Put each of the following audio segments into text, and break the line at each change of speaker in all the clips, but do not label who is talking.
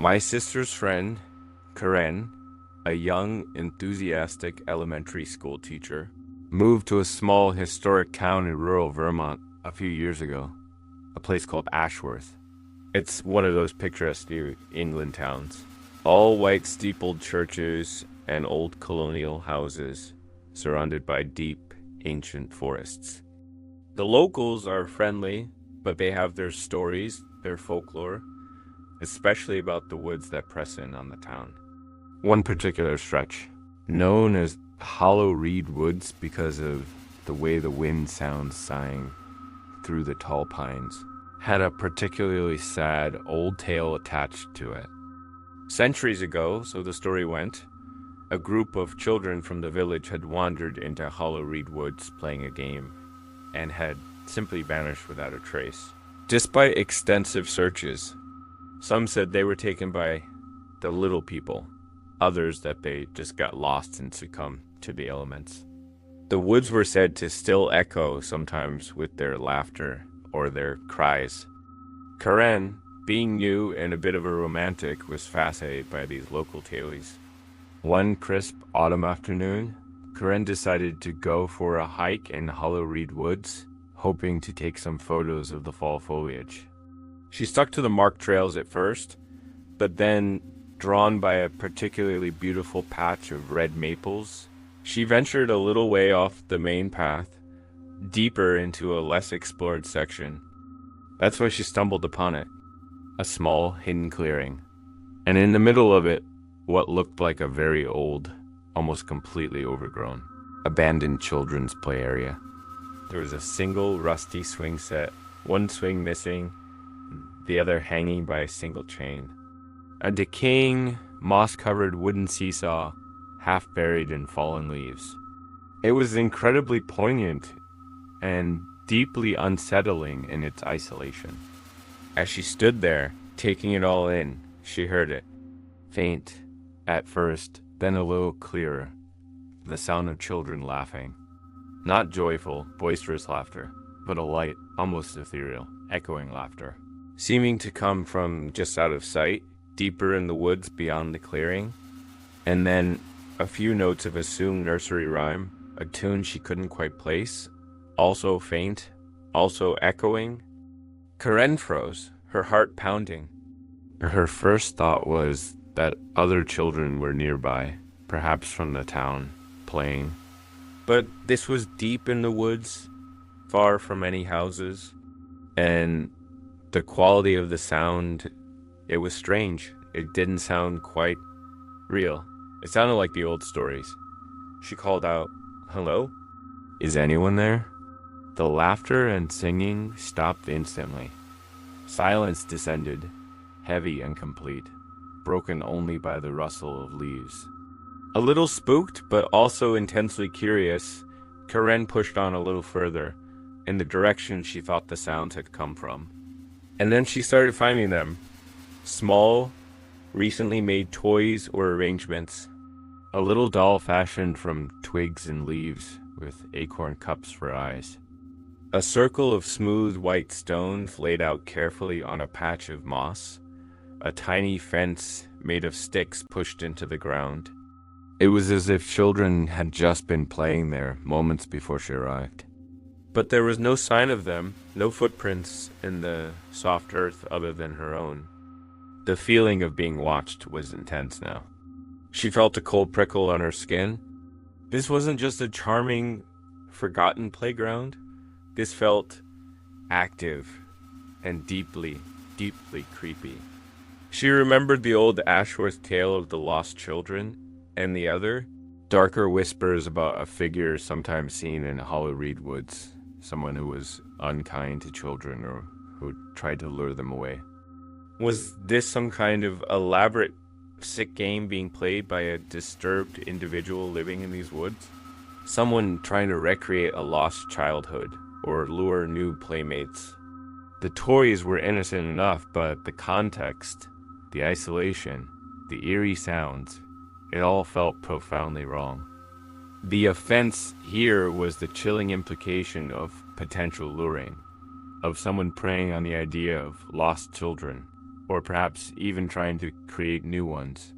My sister's friend, Karen, a young, enthusiastic elementary school teacher, moved to a small historic town in rural Vermont a few years ago, a place called Ashworth. It's one of those picturesque New England towns. All white steepled churches and old colonial houses surrounded by deep, ancient forests. The locals are friendly, but they have their stories, their folklore, especially about the woods that press in on the town. One particular stretch, known as Hollow Reed Woods because of the way the wind sounds sighing through the tall pines, had a particularly sad old tale attached to it. Centuries ago, so the story went, a group of children from the village had wandered into Hollow Reed Woods playing a game and had simply vanished without a trace. Despite extensive searches, some said they were taken by the little people, others that they just got lost and succumbed to the elements. The woods were said to still echo sometimes with their laughter or their cries. Karen, being new and a bit of a romantic, was fascinated by these local tales. One crisp autumn afternoon, Karen decided to go for a hike in Hollow Reed Woods, hoping to take some photos of the fall foliage. She stuck to the marked trails at first, but then, drawn by a particularly beautiful patch of red maples, she ventured a little way off the main path, deeper into a less explored section. That's where she stumbled upon it, a small, hidden clearing, and in the middle of it, what looked like a very old, almost completely overgrown, abandoned children's play area. There was a single rusty swing set, one swing missing, the other hanging by a single chain. A decaying, moss-covered wooden seesaw, half buried in fallen leaves. It was incredibly poignant and deeply unsettling in its isolation. As she stood there, taking it all in, she heard it. Faint, at first, then a little clearer. The sound of children laughing. Not joyful, boisterous laughter, but a light, almost ethereal, echoing laughter. Seeming to come from just out of sight, deeper in the woods beyond the clearing. And then a few notes of assumed nursery rhyme, a tune she couldn't quite place, also faint, also echoing. Karen froze, her heart pounding. Her first thought was that other children were nearby, perhaps from the town, playing. But this was deep in the woods, far from any houses, and the quality of the sound, it was strange. It didn't sound quite real. It sounded like the old stories. She called out, "Hello? Is anyone there?" The laughter and singing stopped instantly. Silence descended, heavy and complete, broken only by the rustle of leaves. A little spooked, but also intensely curious, Karen pushed on a little further, in the direction she thought the sounds had come from. And then she started finding them. Small, recently made toys or arrangements. A little doll fashioned from twigs and leaves, with acorn cups for eyes. A circle of smooth white stones laid out carefully on a patch of moss. A tiny fence made of sticks pushed into the ground. It was as if children had just been playing there moments before she arrived. But there was no sign of them, no footprints in the soft earth other than her own. The feeling of being watched was intense now. She felt a cold prickle on her skin. This wasn't just a charming, forgotten playground. This felt active and deeply, deeply creepy. She remembered the old Ashworth tale of the lost children, and the other, darker whispers about a figure sometimes seen in Hollow Reed Woods, someone who was unkind to children or who tried to lure them away. Was this some kind of elaborate sick game being played by a disturbed individual living in these woods? Someone trying to recreate a lost childhood or lure new playmates. The toys were innocent enough, but the context, the isolation, the eerie sounds, it all felt profoundly wrong. The offense here was the chilling implication of potential luring, of someone preying on the idea of lost children, or perhaps even trying to create new ones.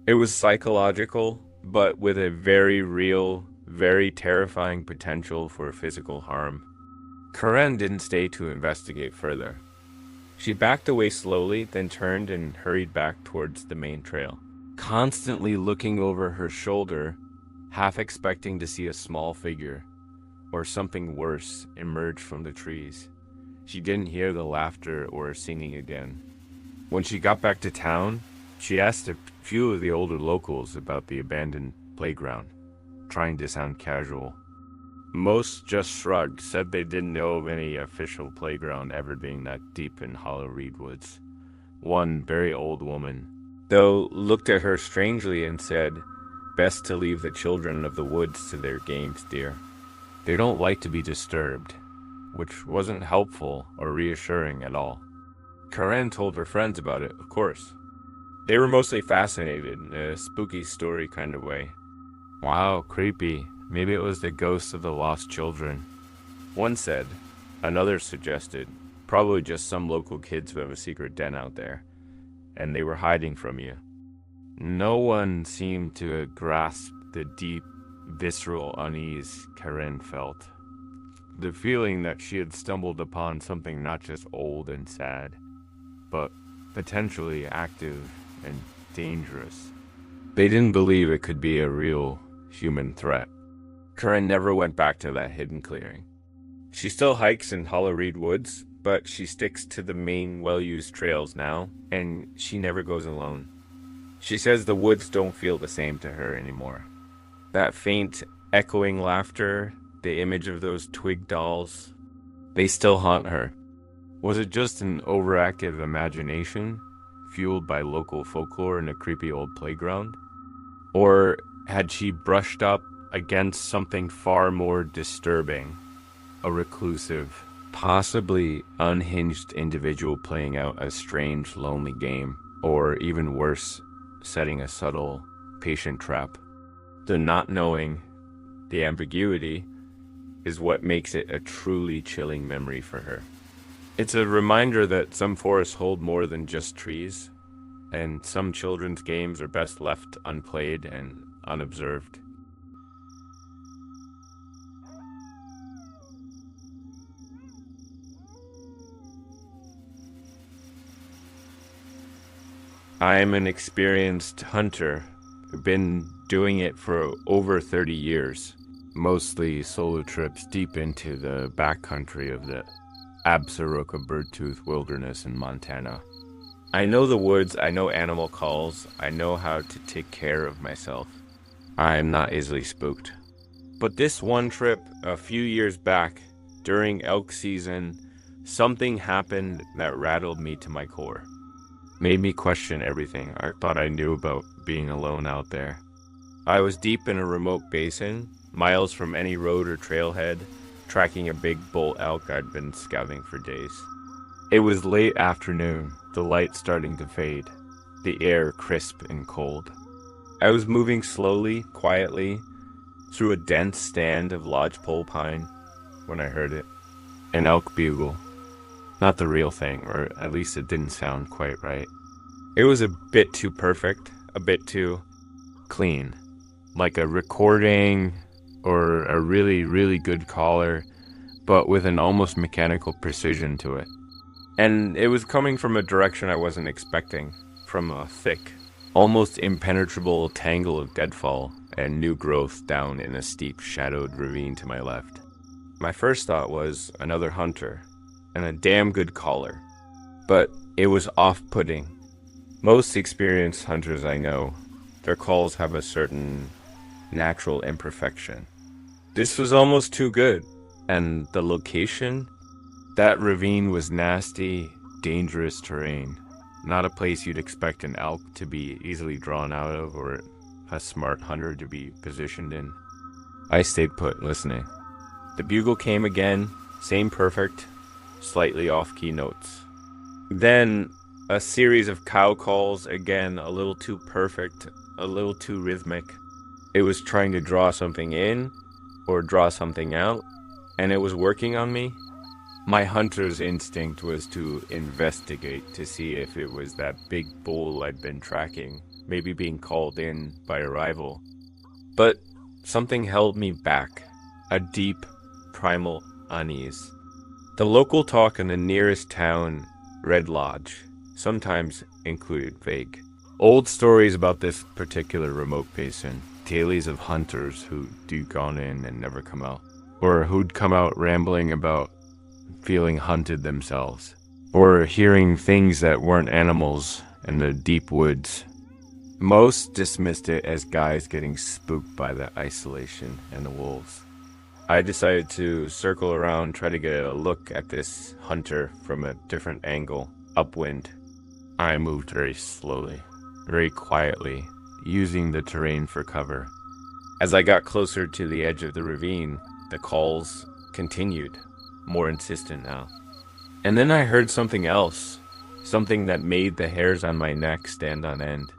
It was psychological, but with a very real, very terrifying potential for physical harm. Karen didn't stay to investigate further. She backed away slowly, then turned and hurried back towards the main trail, constantly looking over her shoulder, half expecting to see a small figure, or something worse, emerge from the trees. She didn't hear the laughter or singing again. When she got back to town, she asked a few of the older locals about the abandoned playground, trying to sound casual. Most just shrugged, said they didn't know of any official playground ever being that deep in Hollow Reed Woods. One very old woman, though, looked at her strangely and said, "Best to leave the children of the woods to their games, dear. They don't like to be disturbed," which wasn't helpful or reassuring at all. Karen told her friends about it, of course. They were mostly fascinated, in a spooky story kind of way. "Wow, creepy. Maybe it was the ghosts of the lost children," one said. Another suggested, "Probably just some local kids who have a secret den out there, and they were hiding from you." No one seemed to grasp the deep, visceral unease Karen felt. The feeling that she had stumbled upon something not just old and sad, but potentially active and dangerous. They didn't believe it could be a real human threat. Karen never went back to that hidden clearing. She still hikes in Hollow Reed Woods, but she sticks to the main well-used trails now, and she never goes alone. She says the woods don't feel the same to her anymore. That faint, echoing laughter, the image of those twig dolls, they still haunt her. Was it just an overactive imagination, fueled by local folklore in a creepy old playground? Or had she brushed up against something far more disturbing, a reclusive, possibly unhinged individual playing out a strange, lonely game, or even worse, setting a subtle, patient trap? The not knowing, the ambiguity, is what makes it a truly chilling memory for her. It's a reminder that some forests hold more than just trees, and some children's games are best left unplayed and unobserved. I am an experienced hunter. I've been doing it for over 30 years, mostly solo trips deep into the backcountry of the Absaroka Birdtooth Wilderness in Montana. I know the woods, I know animal calls, I know how to take care of myself. I am not easily spooked. But this one trip, a few years back, during elk season, something happened that rattled me to my core. Made me question everything I thought I knew about being alone out there. I was deep in a remote basin, miles from any road or trailhead, tracking a big bull elk I'd been scouting for days. It was late afternoon, the light starting to fade, the air crisp and cold. I was moving slowly, quietly, through a dense stand of lodgepole pine when I heard it. An elk bugle. Not the real thing, or at least it didn't sound quite right. It was a bit too perfect, a bit too clean. Like a recording or a really, really good caller, but with an almost mechanical precision to it. And it was coming from a direction I wasn't expecting, from a thick, almost impenetrable tangle of deadfall and new growth down in a steep, shadowed ravine to my left. My first thought was another hunter, and a damn good caller. But it was off-putting. Most experienced hunters I know, their calls have a certain natural imperfection. This was almost too good. And the location? That ravine was nasty, dangerous terrain. Not a place you'd expect an elk to be easily drawn out of or a smart hunter to be positioned in. I stayed put, listening. The bugle came again, same perfect, slightly off-key notes. Then a series of cow calls, again a little too perfect, a little too rhythmic. It was trying to draw something in or draw something out, and it was working on me. My hunter's instinct was to investigate to see if it was that big bull I'd been tracking, maybe being called in by a rival. But something held me back, a deep, primal unease. The local talk in the nearest town, Red Lodge, sometimes included vague, old stories about this particular remote basin, tales of hunters who'd gone in and never come out, or who'd come out rambling about feeling hunted themselves, or hearing things that weren't animals in the deep woods. Most dismissed it as guys getting spooked by the isolation and the wolves. I decided to circle around, try to get a look at this hunter from a different angle, upwind. I moved very slowly, very quietly, using the terrain for cover. As I got closer to the edge of the ravine, the calls continued, more insistent now. And then I heard something else, something that made the hairs on my neck stand on end.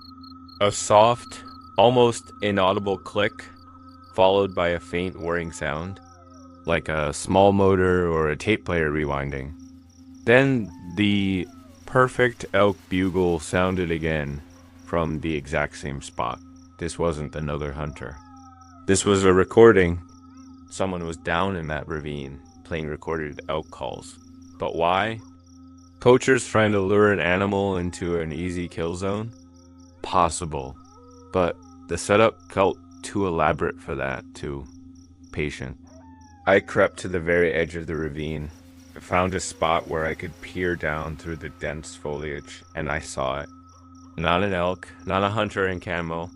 A soft, almost inaudible click, followed by a faint whirring sound, like a small motor or a tape player rewinding. Then the perfect elk bugle sounded again from the exact same spot. This wasn't another hunter. This was a recording. Someone was down in that ravine playing recorded elk calls. But why? Poachers trying to lure an animal into an easy kill zone? Possible. But the setup felt too elaborate for that, too patient. I crept to the very edge of the ravine, found a spot where I could peer down through the dense foliage, and I saw it. Not an elk, not a hunter in camo,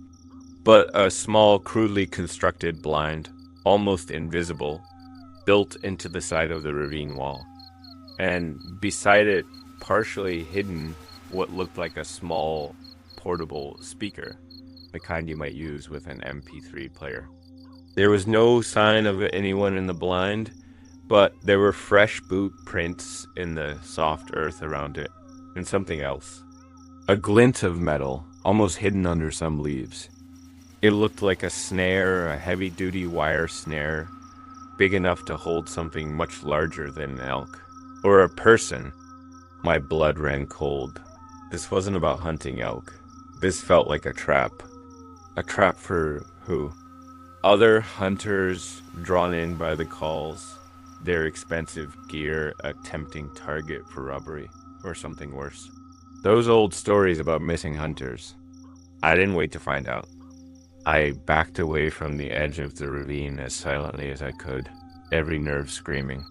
but a small, crudely constructed blind, almost invisible, built into the side of the ravine wall. And beside it, partially hidden, what looked like a small, portable speaker, the kind you might use with an MP3 player. There was no sign of anyone in the blind, but there were fresh boot prints in the soft earth around it, and something else. A glint of metal, almost hidden under some leaves. It looked like a snare, a heavy-duty wire snare, big enough to hold something much larger than an elk. Or a person. My blood ran cold. This wasn't about hunting elk. This felt like a trap. A trap for who? Other hunters drawn in by the calls, their expensive gear a tempting target for robbery, or something worse. Those old stories about missing hunters. I didn't wait to find out. I backed away from the edge of the ravine as silently as I could, every nerve screaming.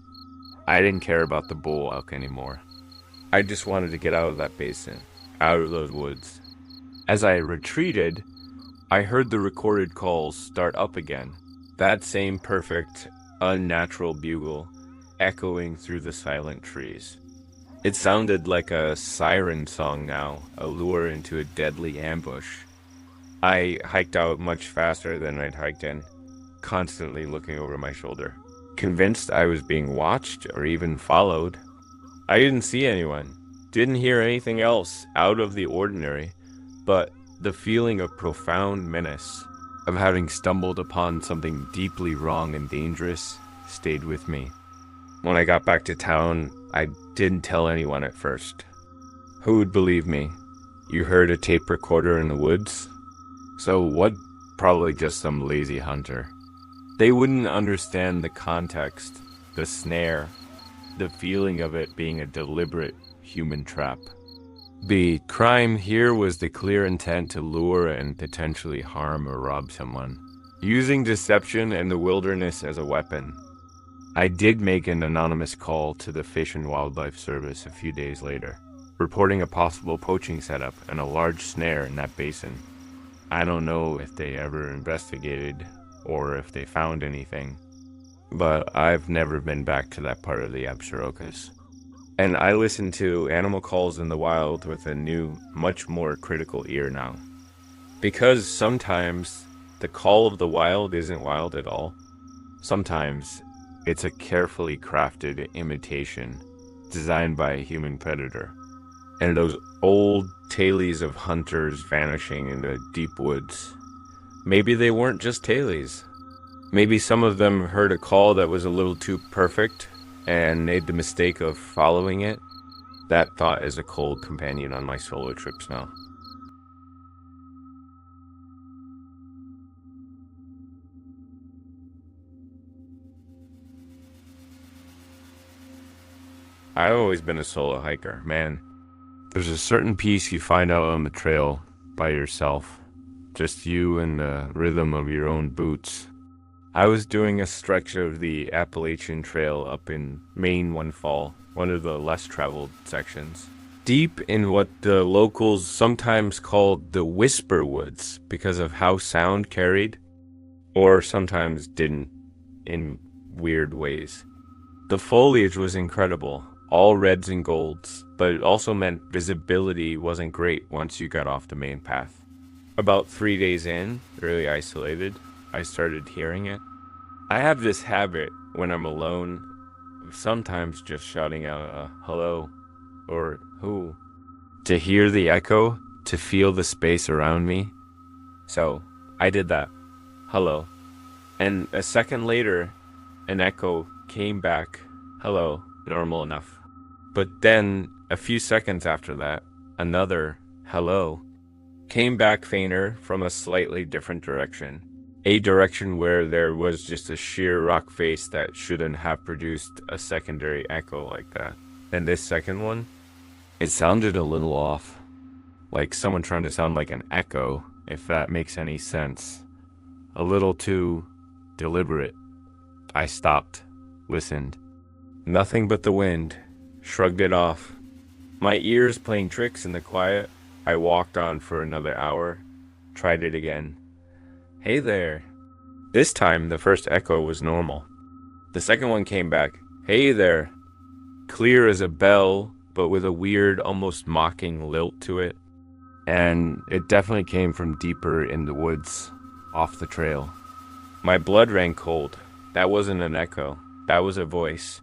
I didn't care about the bull elk anymore. I just wanted to get out of that basin, out of those woods. As I retreated, I heard the recorded calls start up again. That same perfect, unnatural bugle echoing through the silent trees. It sounded like a siren song now, a lure into a deadly ambush. I hiked out much faster than I'd hiked in, constantly looking over my shoulder, convinced I was being watched or even followed. I didn't see anyone, didn't hear anything else out of the ordinary, but the feeling of profound menace, of having stumbled upon something deeply wrong and dangerous, stayed with me. When I got back to town, I didn't tell anyone at first. Who would believe me? You heard a tape recorder in the woods? So what? Probably just some lazy hunter. They wouldn't understand the context, the snare, the feeling of it being a deliberate human trap. The crime here was the clear intent to lure and potentially harm or rob someone, using deception and the wilderness as a weapon. I did make an anonymous call to the Fish and Wildlife Service a few days later, reporting a possible poaching setup and a large snare in that basin. I don't know if they ever investigated or if they found anything, but I've never been back to that part of the Absarokas. And I listen to animal calls in the wild with a new, much more critical ear now. Because sometimes the call of the wild isn't wild at all. Sometimes it's a carefully crafted imitation designed by a human predator. And those old tales of hunters vanishing in the deep woods, maybe they weren't just tales. Maybe some of them heard a call that was a little too perfect, and made the mistake of following it. That thought is a cold companion on my solo trips now. I've always been a solo hiker, man. There's a certain peace you find out on the trail by yourself. Just you and the rhythm of your own boots. I was doing a stretch of the Appalachian Trail up in Maine one fall, one of the less traveled sections. Deep in what the locals sometimes called the whisper woods because of how sound carried, or sometimes didn't, in weird ways. The foliage was incredible, all reds and golds, but it also meant visibility wasn't great once you got off the main path. About 3 days in, really isolated, I started hearing it. I have this habit when I'm alone of sometimes just shouting out a hello or who. To hear the echo, to feel the space around me. So I did that. Hello. And a second later, an echo came back. Hello. Normal enough. But then, a few seconds after that, another hello came back fainter from a slightly different direction. A direction where there was just a sheer rock face that shouldn't have produced a secondary echo like that. And this second one, it sounded a little off. Like someone trying to sound like an echo, if that makes any sense. A little too deliberate. I stopped, listened. Nothing but the wind. Shrugged it off. My ears playing tricks in the quiet. I walked on for another hour. Tried it again. Hey there. This time, the first echo was normal. The second one came back. Hey there. Clear as a bell, but with a weird, almost mocking lilt to it. And it definitely came from deeper in the woods, off the trail. My blood ran cold. That wasn't an echo. That was a voice.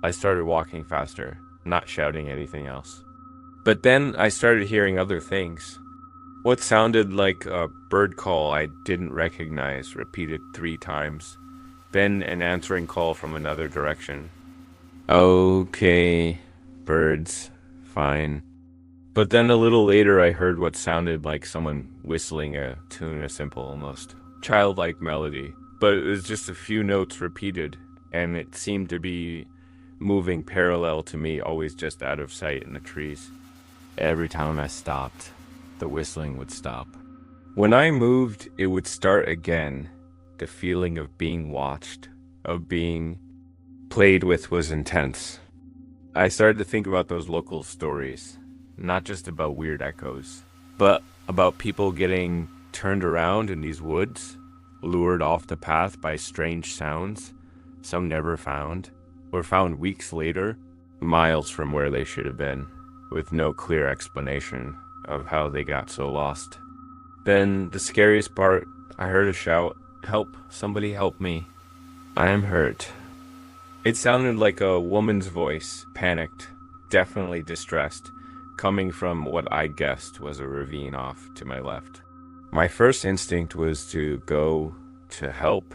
I started walking faster, not shouting anything else. But then I started hearing other things. What sounded like a bird call I didn't recognize, repeated 3 times. Then an answering call from another direction. Okay, birds, fine. But then a little later I heard what sounded like someone whistling a tune, a simple, almost childlike melody. But it was just a few notes repeated, and it seemed to be moving parallel to me, always just out of sight in the trees. Every time I stopped, the whistling would stop. When I moved, it would start again. The feeling of being watched, of being played with was intense. I started to think about those local stories, not just about weird echoes, but about people getting turned around in these woods, lured off the path by strange sounds, some never found, or found weeks later, miles from where they should have been, with no clear explanation of how they got so lost. Then, the scariest part, I heard a shout, "Help, somebody help me. I am hurt." It sounded like a woman's voice, panicked, definitely distressed, coming from what I guessed was a ravine off to my left. My first instinct was to go to help,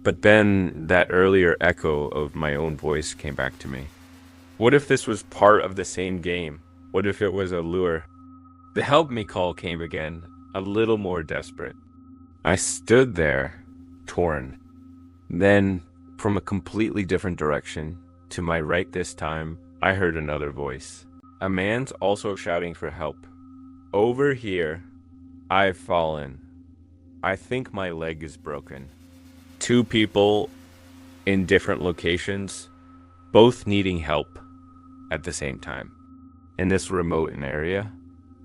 but then that earlier echo of my own voice came back to me. What if this was part of the same game? What if it was a lure? The help me call came again, a little more desperate. I stood there, torn. Then, from a completely different direction, to my right this time, I heard another voice. A man's also shouting for help. "Over here. I've fallen. I think my leg is broken." 2 people in different locations, both needing help at the same time. In this remote area,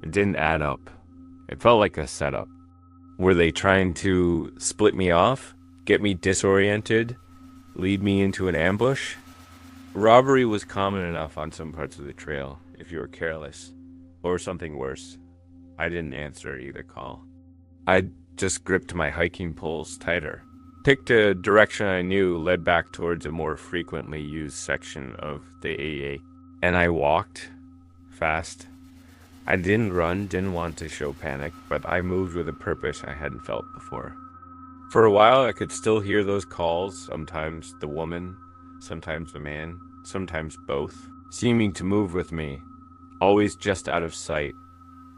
it didn't add up. It felt like a setup. Were they trying to split me off, get me disoriented, lead me into an ambush? Robbery was common enough on some parts of the trail, if you were careless, or something worse. I didn't answer either call. I just gripped my hiking poles tighter. Picked a direction I knew led back towards a more frequently used section of the AA, and I walked fast. I didn't run, didn't want to show panic, but I moved with a purpose I hadn't felt before. For a while, I could still hear those calls, sometimes the woman, sometimes a man, sometimes both, seeming to move with me, always just out of sight,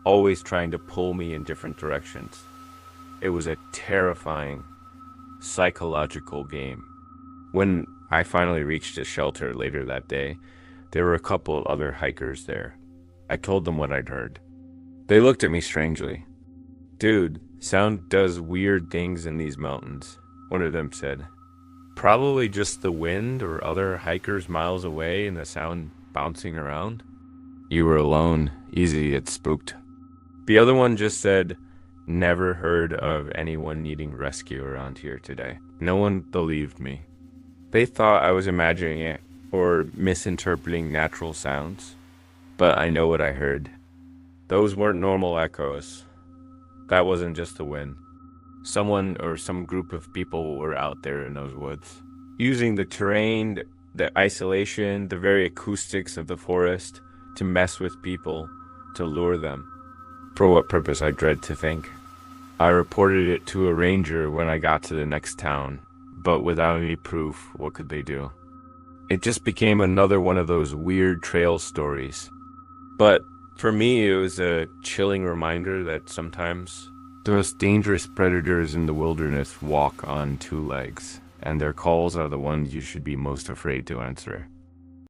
always trying to pull me in different directions. It was a terrifying, psychological game. When I finally reached the shelter later that day, there were a couple of other hikers there. I told them what I'd heard. They looked at me strangely. "Dude, sound does weird things in these mountains," one of them said. "Probably just the wind or other hikers miles away and the sound bouncing around." "You were alone. Easy, it's spooked." The other one just said, "Never heard of anyone needing rescue around here today." No one believed me. They thought I was imagining it or misinterpreting natural sounds. But I know what I heard. Those weren't normal echoes. That wasn't just the wind. Someone or some group of people were out there in those woods, using the terrain, the isolation, the very acoustics of the forest to mess with people, to lure them. For what purpose, I dread to think. I reported it to a ranger when I got to the next town, but without any proof, what could they do? It just became another one of those weird trail stories. But for me, it was a chilling reminder that sometimes the most dangerous predators in the wilderness walk on two legs, and their calls are the ones you should be most afraid to answer.